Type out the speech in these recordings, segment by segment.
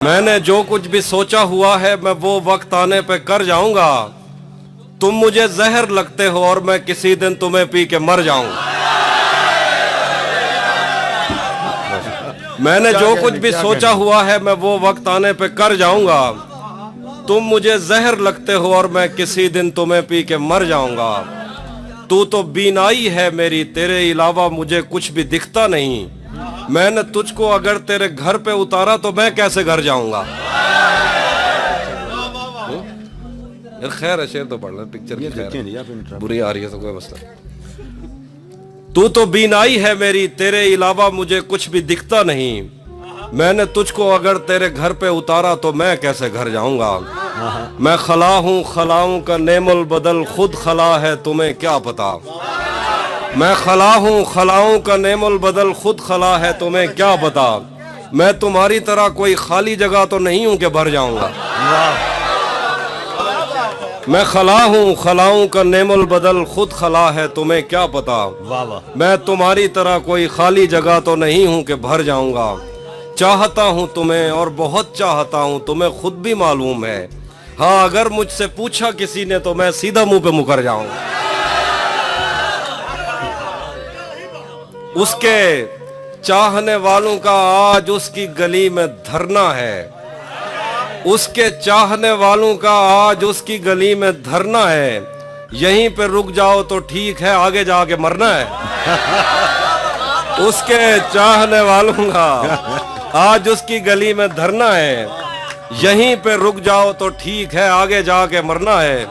میں نے جو کچھ بھی سوچا ہوا ہے میں وہ وقت آنے پہ کر جاؤں گا. تم مجھے زہر لگتے ہو اور میں کسی دن تمہیں پی کے مر جاؤں گا. میں نے جو کچھ بھی سوچا ہوا ہے میں وہ وقت آنے پہ کر جاؤں گا. تم مجھے زہر لگتے ہو اور میں کسی دن تمہیں پی کے مر جاؤں گا. تو بینائی ہے میری تیرے علاوہ مجھے کچھ بھی دکھتا نہیں. میں نے تجھ کو اگر تیرے گھر پہ اتارا تو میں کیسے گھر جاؤں گا. خیر ہے شعر تو پڑھ لیں پکچر کی خیر بری آ رہی ہے تو کوئی مسئلہ. تو بینائی ہے میری تیرے علاوہ مجھے کچھ بھی دکھتا نہیں. میں نے تجھ کو اگر تیرے گھر پہ اتارا تو میں کیسے گھر جاؤں گا. میں خلا ہوں خلاؤں کا نعم البدل خود خلا ہے تمہیں کیا پتا. میں خلا ہوں خلاؤں کا نعم البدل خود خلا ہے تمہیں کیا پتا. میں تمہاری طرح کوئی خالی جگہ تو نہیں ہوں کہ بھر جاؤں گا. میں خلا ہوں خلاؤں کا نعم البدل خود خلا ہے تمہیں کیا پتا. میں تمہاری طرح کوئی خالی جگہ تو نہیں ہوں کہ بھر جاؤں گا. چاہتا ہوں تمہیں اور بہت چاہتا ہوں تمہیں خود بھی معلوم ہے. ہاں اگر مجھ سے پوچھا کسی نے تو میں سیدھا منہ پہ مکر جاؤں گا. اس کے چاہنے والوں کا آج اس کی گلی میں دھرنا ہے. اس کے چاہنے والوں کا آج اس کی گلی میں دھرنا ہے. یہیں پہ رک جاؤ تو ٹھیک ہے آگے جا کے مرنا ہے. اس کے چاہنے والوں کا آج اس کی گلی میں دھرنا ہے. یہیں پہ رک جاؤ تو ٹھیک ہے آگے جا کے مرنا ہے.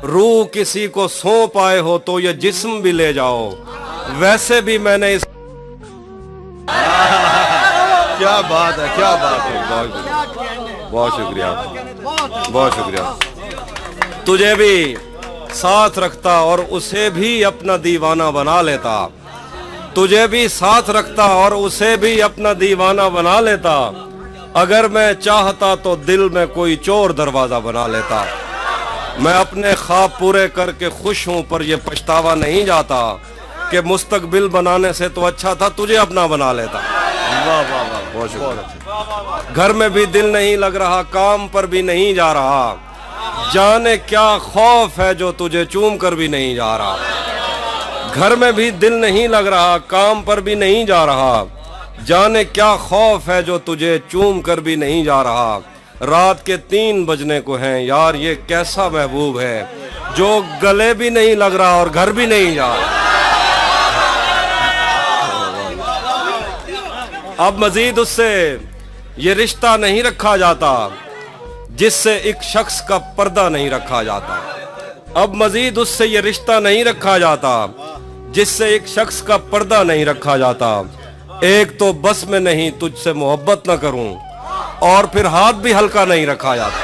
روح کسی کو سونپ آئے ہو تو یہ جسم بھی لے جاؤ. ویسے بھی میں نے اس کیا بات ہے کیا بات ہے. بہت شکریہ بہت شکریہ. تجھے بھی ساتھ رکھتا اور اسے بھی اپنا دیوانہ بنا لیتا. تجھے بھی ساتھ رکھتا اور اسے بھی اپنا دیوانہ بنا لیتا. اگر میں چاہتا تو دل میں کوئی چور دروازہ بنا لیتا. میں اپنے خواب پورے کر کے خوش ہوں پر یہ پچھتاوا نہیں جاتا کہ مستقبل بنانے سے تو اچھا تھا تجھے اپنا بنا لیتا. بہت شکریہ. گھر میں بھی دل نہیں لگ رہا کام پر بھی نہیں جا رہا. جانے کیا خوف ہے جو تجھے چوم کر بھی نہیں جا رہا. گھر میں بھی دل نہیں لگ رہا کام پر بھی نہیں جا رہا. جانے کیا خوف ہے جو تجھے چوم کر بھی نہیں جا رہا. رات کے 3 بجنے کو ہیں یار یہ کیسا محبوب ہے جو گلے بھی نہیں لگ رہا اور گھر بھی نہیں جا رہا. اب مزید اس سے یہ رشتہ نہیں رکھا جاتا جس سے ایک شخص کا پردہ نہیں رکھا جاتا. اب مزید اس سے یہ رشتہ نہیں رکھا جاتا جس سے ایک شخص کا پردہ نہیں رکھا جاتا. ایک تو بس میں نہیں تجھ سے محبت نہ کروں اور پھر ہاتھ بھی ہلکا نہیں رکھا جاتا.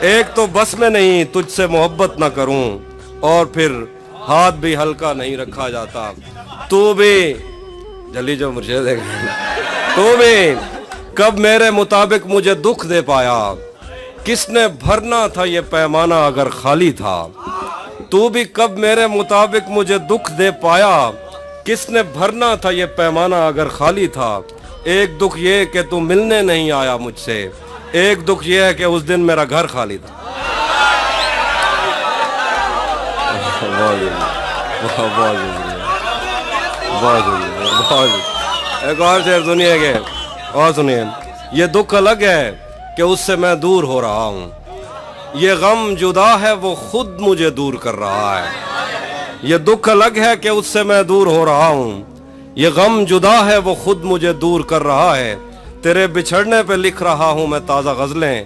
ایک تو بس میں نہیں تجھ سے محبت نہ کروں اور پھر ہاتھ بھی ہلکا نہیں رکھا جاتا. تو بھی جلی جو مرشد ہے تو بھی کب میرے مطابق مجھے دکھ دے پایا. کس نے بھرنا تھا یہ پیمانہ اگر خالی تھا. تو بھی کب میرے مطابق مجھے دکھ دے پایا. کس نے بھرنا تھا یہ پیمانہ اگر خالی تھا. ایک دکھ یہ کہ تو ملنے نہیں آیا مجھ سے. ایک دکھ یہ ہے کہ اس دن میرا گھر خالی تھا. ایک اور شعر سنیے گے اور سنیے. یہ دکھ الگ ہے کہ اس سے میں دور ہو رہا ہوں. یہ غم جدا ہے وہ خود مجھے دور کر رہا ہے. یہ دکھ الگ ہے کہ اس سے میں دور ہو رہا ہوں. یہ غم جدا ہے وہ خود مجھے دور کر رہا ہے. تیرے بچھڑنے پہ لکھ رہا ہوں میں تازہ غزلیں.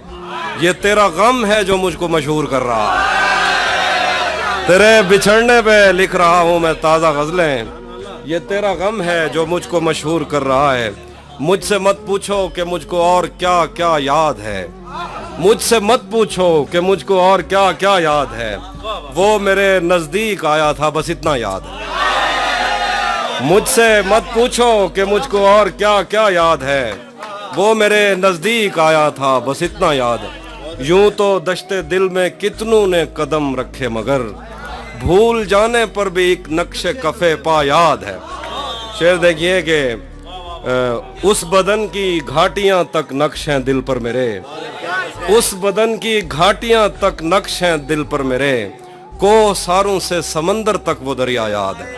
یہ تیرا غم ہے جو مجھ کو مشہور کر رہا ہے. تیرے بچھڑنے پہ لکھ رہا ہوں میں تازہ غزلیں. یہ تیرا غم ہے جو مجھ کو مشہور کر رہا ہے. مجھ سے مت پوچھو کہ مجھ کو اور کیا کیا یاد ہے. مجھ سے مت پوچھو کہ مجھ کو اور کیا کیا یاد ہے. وہ میرے نزدیک آیا تھا بس اتنا یاد ہے. مجھ سے مت پوچھو کہ مجھ کو اور کیا کیا یاد ہے. وہ میرے نزدیک آیا تھا بس اتنا یاد ہے. یوں تو دشتے دل میں کتنوں نے قدم رکھے مگر بھول جانے پر بھی ایک نقش کفے پا یاد ہے. شعر دیکھیے کہ اس بدن کی گھاٹیاں تک نقش ہیں دل پر میرے، اس بدن کی گھاٹیاں تک نقش ہیں دل پر میرے، کو ساروں سے سمندر تک وہ دریا یاد ہے۔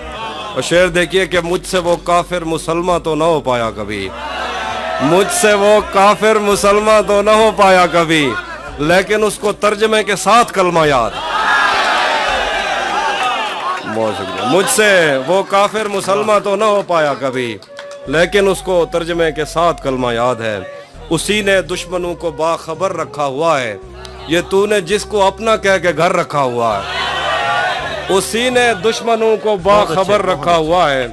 اور شعر دیکھیے کہ مجھ سے وہ کافر مسلمہ تو نہ ہو پایا کبھی، مجھ سے وہ کافر مسلمہ تو نہ ہو پایا کبھی، لیکن اس کو ترجمے کے ساتھ کلمہ یاد ہے۔ بہت شکریہ۔ مجھ سے وہ کافر مسلمہ تو نہ ہو پایا کبھی، لیکن اس کو ترجمے کے ساتھ کلمہ یاد ہے۔ اسی نے دشمنوں کو باخبر رکھا ہوا ہے، یہ تو نے جس کو اپنا کہہ کے گھر رکھا ہوا ہے۔ اسی نے دشمنوں کو باخبر رکھا ہوا ہے،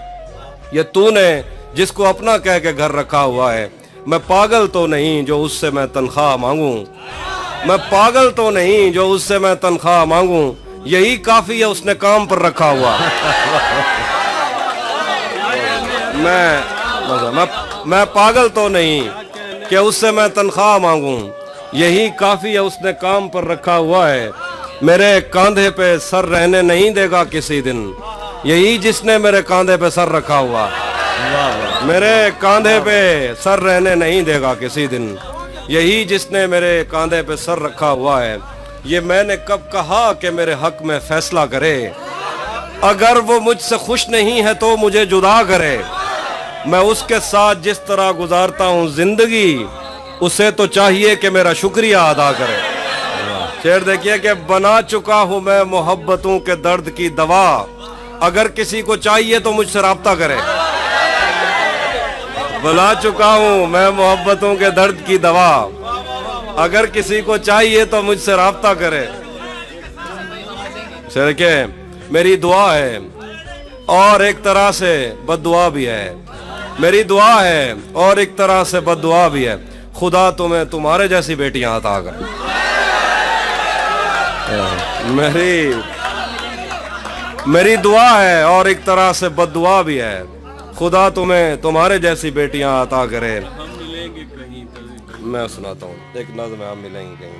یہ تو نے جس کو اپنا کہہ کے گھر رکھا ہوا ہے۔ میں پاگل تو نہیں جو اس سے میں تنخواہ مانگوں، میں پاگل تو نہیں جو اس سے میں تنخواہ مانگوں، یہی کافی ہے اس نے کام پر رکھا ہوا۔ میں پاگل تو نہیں کہ اس سے میں تنخواہ مانگوں، یہی کافی ہے اس نے کام پر رکھا ہوا ہے۔ میرے کاندھے پہ سر رہنے نہیں دے گا کسی دن، یہی جس نے میرے کاندھے پہ سر رکھا ہوا، میرے کاندھے پہ سر رہنے نہیں دے گا کسی دن، یہی جس نے میرے کاندھے پہ سر رکھا ہوا ہے۔ یہ میں نے کب کہا کہ میرے حق میں فیصلہ کرے، اگر وہ مجھ سے خوش نہیں ہے تو مجھے جدا کرے، میں اس کے ساتھ جس طرح گزارتا ہوں زندگی، اسے تو چاہیے کہ میرا شکریہ ادا کرے۔ شعر دیکھیے کہ بنا چکا ہوں میں محبتوں کے درد کی دوا، اگر کسی کو چاہیے تو مجھ سے رابطہ کرے۔ بنا چکا ہوں میں محبتوں کے درد کی دوا، اگر کسی کو چاہیے تو مجھ سے رابطہ کرے۔ شعر کہ میری دعا ہے اور ایک طرح سے بد دعا بھی ہے، میری دعا ہے اور ایک طرح سے بد دعا بھی ہے، خدا تمہیں تمہارے جیسی بیٹیاں عطا کرے۔ میری دعا ہے اور ایک طرح سے بد دعا بھی ہے، خدا تمہیں تمہارے جیسی بیٹیاں عطا کرے۔ میں سناتا ہوں ایک نظم ہے، ہم ملیں گے کہیں۔